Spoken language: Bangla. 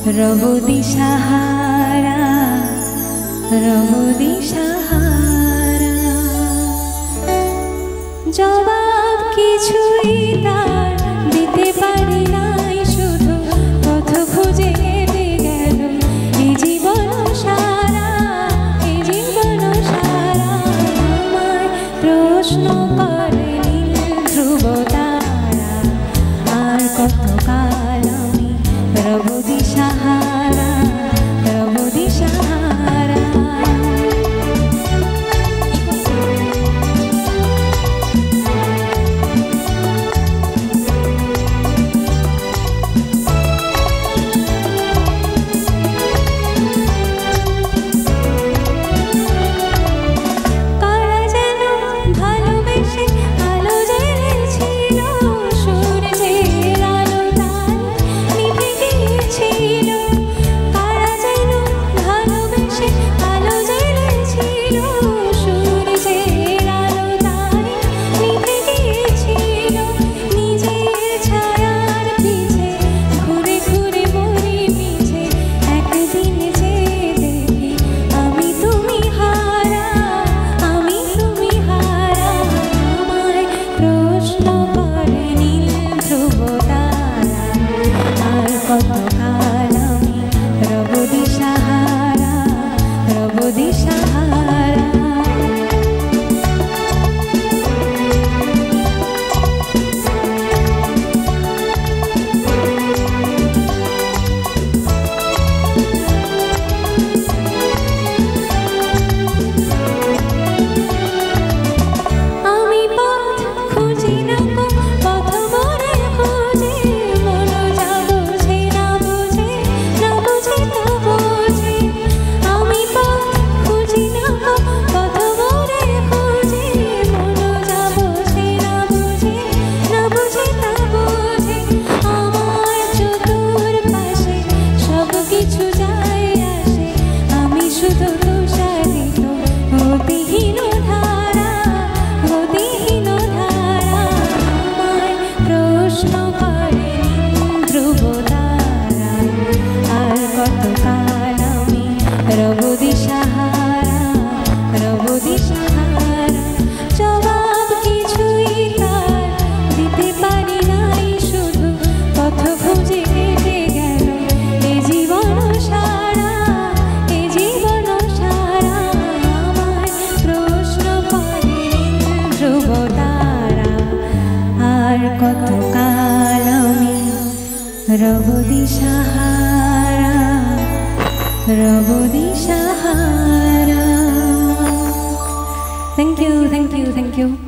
রব দিশাহারা, রব দিশাহারা। জবাব কিছুই তার দিতে পারি নাই, শুধু পথ খুঁজে হেঁটে গেল এই জীবন সারা, এই জীবন সারা। আমায় প্রশ্ন করে নীল ধ্রুব তারা, আর কতকাল আমি রব দিশাহারা, রব দিশাহারা। কতকাল আমি রব দিশাহারা, রব দিশাহারা। রব দিশাহারা, রব দিশাহারা। জবাব কিছুই তার দিতে পারি নাই, শুধু পথ খুঁজে হেঁটে গেল এই জীবন সারা, এই জীবন সারা। আমায় প্রশ্ন করে ধ্রুব তারা, আর কতকাল আমি রব দিশাহারা, রব দিশাহারা। Thank you, thank you, thank you.